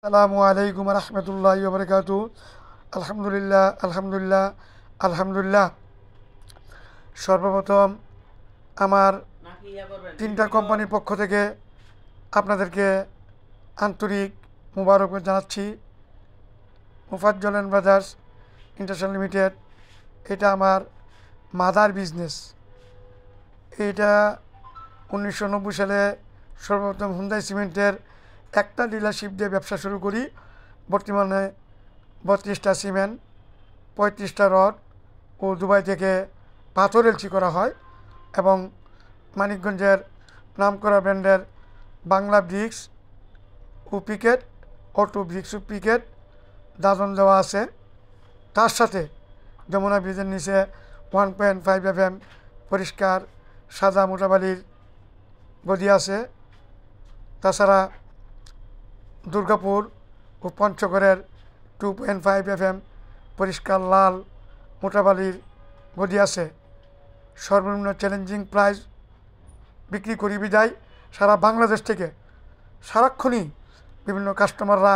আসসালামু আলাইকুম রহমতুল্লাহি ওয়া বারাকাতুহু। আলহামদুলিল্লাহ আলহামদুলিল্লাহ আলহামদুলিল্লাহ। সর্বপ্রথম আমার তিনটা কোম্পানির পক্ষ থেকে আপনাদেরকে আন্তরিক মুবারকবাদ জানাচ্ছি। Mufazzal and brothers international limited, এটা আমার মাদার বিজনেস। এটা 1990 সালে সর্বপ্রথম হুন্দাই সিমেন্টের একটা ডিলারশিপ দিয়ে ব্যবসা শুরু করি। বর্তমানে 32টা সিমেন্ট, 35টা রড ও দুবাই থেকে পাথর এলসি করা হয় এবং মানিকগঞ্জের নামকরা ব্র্যান্ডের বাংলা ব্রিক্স ও পিকেট, অটো ব্রিক্স ও পিকেট দাদন দেওয়া আছে। তার সাথে যমুনা ব্রিজের নিচে 1.5 পরিষ্কার সাদা মোটাবালির গদি আছে। তাছাড়া দুর্গাপুর ও পঞ্চগড়ের 2.5 পরিষ্কার লাল মোটাবালির গদি আছে। সর্বনিম্ন চ্যালেঞ্জিং প্রাইস বিক্রি করি বিদায় সারা বাংলাদেশ থেকে সারাক্ষণই বিভিন্ন কাস্টমাররা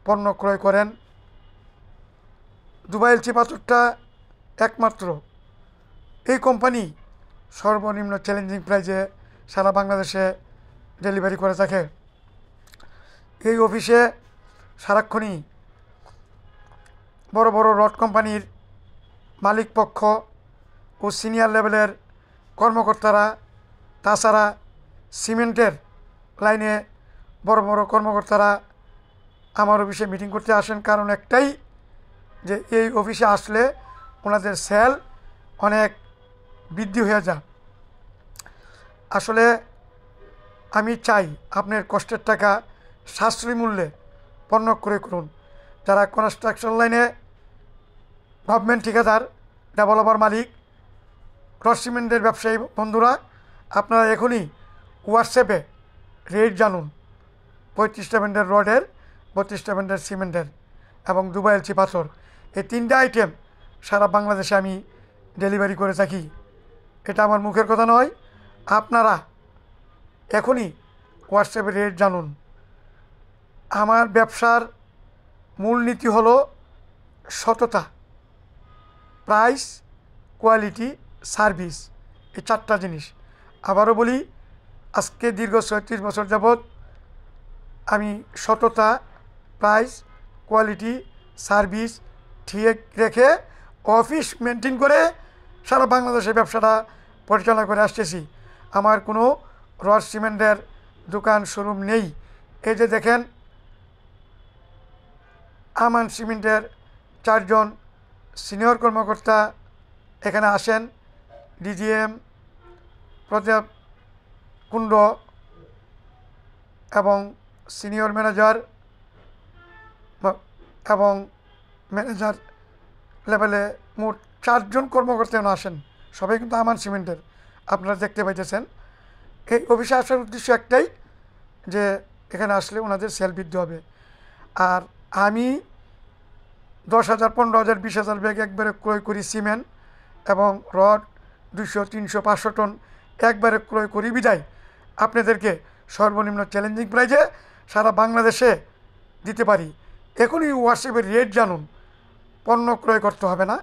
পণ্য ক্রয় করেন। দুবাই এলসি পাথরটা একমাত্র এই কোম্পানি সর্বনিম্ন চ্যালেঞ্জিং প্রাইসে সারা বাংলাদেশে ডেলিভারি করে থাকে। এই অফিসে সারাক্ষণই বড় বড় রড কোম্পানির মালিক পক্ষ ও সিনিয়র লেভেলের কর্মকর্তারা, তাছাড়া সিমেন্টের লাইনে বড় বড় কর্মকর্তারা আমার অফিসে মিটিং করতে আসেন। কারণ একটাই, যে এই অফিসে আসলে ওনাদের সেল অনেক বৃদ্ধি হয়ে যায়। আসলে আমি চাই আপনার কষ্টের টাকা সাশ্রয়ী মূল্যে পণ্য ক্রয় করুন। যারা কনস্ট্রাকশন লাইনে গভর্নমেন্ট ঠিকাদার, ডেভেলপার মালিক, রড সিমেন্টের ব্যবসায়ী বন্ধুরা, আপনারা এখনই হোয়াটসঅ্যাপে রেট জানুন 35টা ব্র্যান্ডের রডের, 32টা ব্র্যান্ডের সিমেন্টের এবং দুবাই এলসি পাথর। এই তিনটা আইটেম সারা বাংলাদেশে আমি ডেলিভারি করে থাকি। এটা আমার মুখের কথা নয়, আপনারা এখনই হোয়াটসঅ্যাপে রেট জানুন। আমার ব্যবসার মূলনীতি হলো সততা, প্রাইস, কোয়ালিটি, সার্ভিস, এই চারটা জিনিস। আবারও বলি, আজকে দীর্ঘ 36 বছর যাবৎ আমি সততা, প্রাইস, কোয়ালিটি, সার্ভিস ঠিক রেখে অফিস মেনটেন করে সারা বাংলাদেশে ব্যবসাটা পরিচালনা করে আসতেছি। আমার কোনো রড সিমেন্টের দোকান শোরুম নেই। এই যে দেখেন, আমান সিমেন্টের 4 জন সিনিয়র কর্মকর্তা এখানে আসেন। ডিজিএম প্রতাপ কুণ্ড এবং সিনিয়র ম্যানেজার এবং ম্যানেজার লেভেলে মোট 4 জন কর্মকর্তা আসেন। সবাই কিন্তু আমান সিমেন্টের, আপনারা দেখতে পাইতেছেন। এই অফিসে আসার উদ্দেশ্য একটাই, যে এখানে আসলে ওনাদের সেল বৃদ্ধি হবে। আর আমি 10,000, 15,000, 20,000 ব্যাগ একবারে ক্রয় করি সিমেন্ট এবং রড 200, 300, 500 টন একবারে ক্রয় করি বিদায় আপনাদেরকে সর্বনিম্ন চ্যালেঞ্জিং প্রাইজে সারা বাংলাদেশে দিতে পারি। এখনই হোয়াটসঅ্যাপে রেট জানুন, পণ্য ক্রয় করতে হবে না।